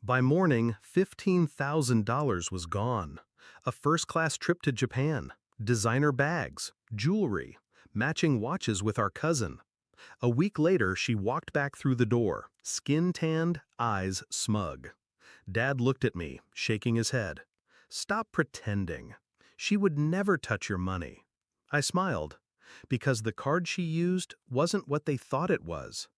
By morning, $15,000 was gone. A first-class trip to Japan, designer bags, jewelry, matching watches with our cousin. A week later, she walked back through the door, skin-tanned, eyes smug. Dad looked at me, shaking his head. "Stop pretending. She would never touch your money." I smiled, because the card she used wasn't what they thought it was.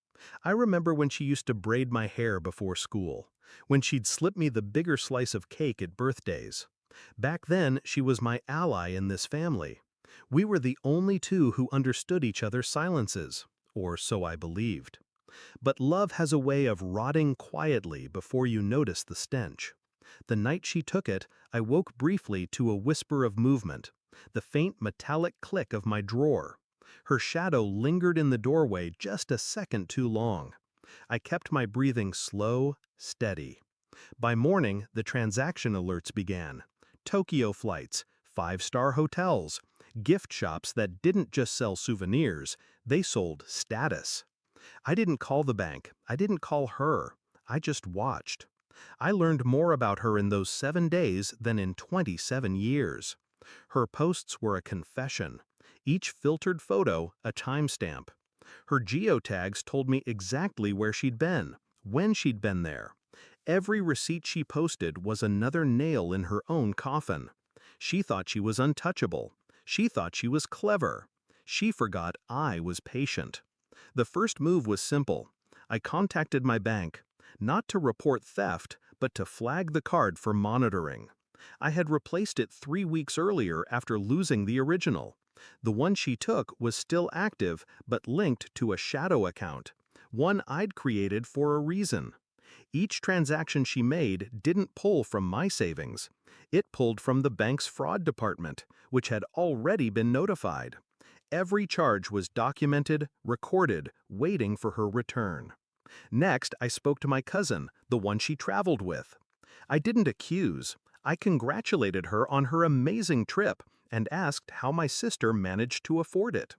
I remember when she used to braid my hair before school, when she'd slip me the bigger slice of cake at birthdays. Back then, she was my ally in this family. We were the only two who understood each other's silences, or so I believed. But love has a way of rotting quietly before you notice the stench. The night she took it, I woke briefly to a whisper of movement, the faint metallic click of my drawer. Her shadow lingered in the doorway just a second too long. I kept my breathing slow, steady. By morning, the transaction alerts began. Tokyo flights, five-star hotels, gift shops that didn't just sell souvenirs, they sold status. I didn't call the bank, I didn't call her, I just watched. I learned more about her in those 7 days than in 27 years. Her posts were a confession, each filtered photo a timestamp. Her geotags told me exactly where she'd been, when she'd been there. Every receipt she posted was another nail in her own coffin. She thought she was untouchable. She thought she was clever. She forgot I was patient. The first move was simple. I contacted my bank, not to report theft, but to flag the card for monitoring. I had replaced it 3 weeks earlier after losing the original. The one she took was still active, but linked to a shadow account, one I'd created for a reason. Each transaction she made didn't pull from my savings. It pulled from the bank's fraud department, which had already been notified. Every charge was documented, recorded, waiting for her return. Next, I spoke to my cousin, the one she traveled with. I didn't accuse. I congratulated her on her amazing trip and asked how my sister managed to afford it.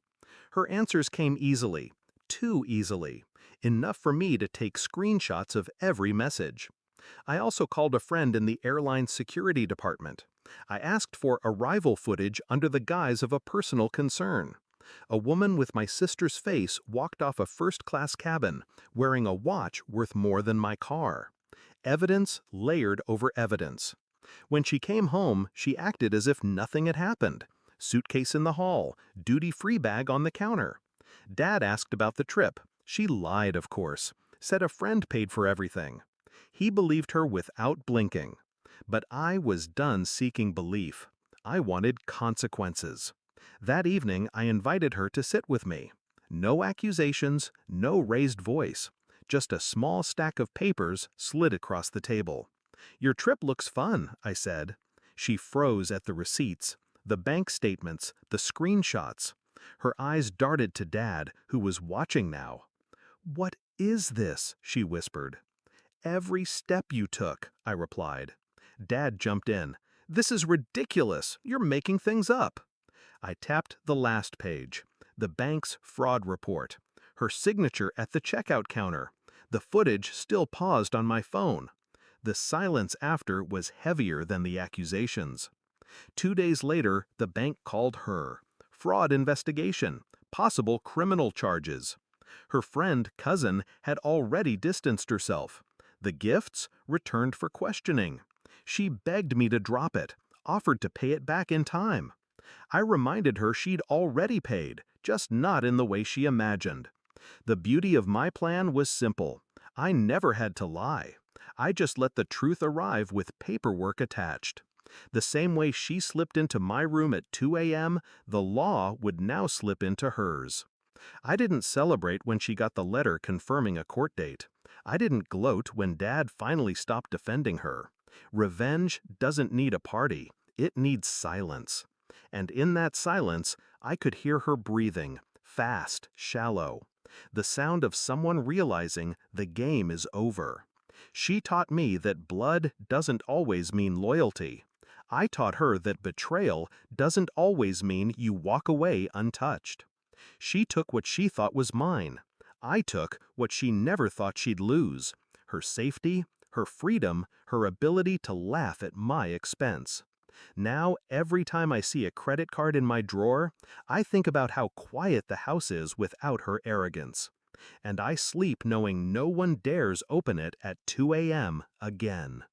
Her answers came easily, too easily, enough for me to take screenshots of every message. I also called a friend in the airline security department. I asked for arrival footage under the guise of a personal concern. A woman with my sister's face walked off a first-class cabin, wearing a watch worth more than my car. Evidence layered over evidence. When she came home, she acted as if nothing had happened. Suitcase in the hall, duty-free bag on the counter. Dad asked about the trip. She lied, of course, said a friend paid for everything. He believed her without blinking. But I was done seeking belief. I wanted consequences. That evening, I invited her to sit with me. No accusations, no raised voice. Just a small stack of papers slid across the table. "Your trip looks fun," I said. She froze at the receipts, the bank statements, the screenshots. Her eyes darted to Dad, who was watching now. "What is this?" she whispered. "Every step you took," I replied. Dad jumped in. "This is ridiculous. You're making things up." I tapped the last page. The bank's fraud report. Her signature at the checkout counter. The footage still paused on my phone. The silence after was heavier than the accusations. 2 days later, the bank called her. Fraud investigation. Possible criminal charges. Her friend, cousin, had already distanced herself. The gifts returned for questioning. She begged me to drop it, offered to pay it back in time. I reminded her she'd already paid, just not in the way she imagined. The beauty of my plan was simple. I never had to lie. I just let the truth arrive with paperwork attached. The same way she slipped into my room at 2 a.m., the law would now slip into hers. I didn't celebrate when she got the letter confirming a court date. I didn't gloat when Dad finally stopped defending her. Revenge doesn't need a party. It needs silence. And in that silence, I could hear her breathing, fast, shallow. The sound of someone realizing the game is over. She taught me that blood doesn't always mean loyalty. I taught her that betrayal doesn't always mean you walk away untouched. She took what she thought was mine. I took what she never thought she'd lose: her safety, her freedom, her ability to laugh at my expense. Now, every time I see a credit card in my drawer, I think about how quiet the house is without her arrogance. And I sleep knowing no one dares open it at 2 a.m. again.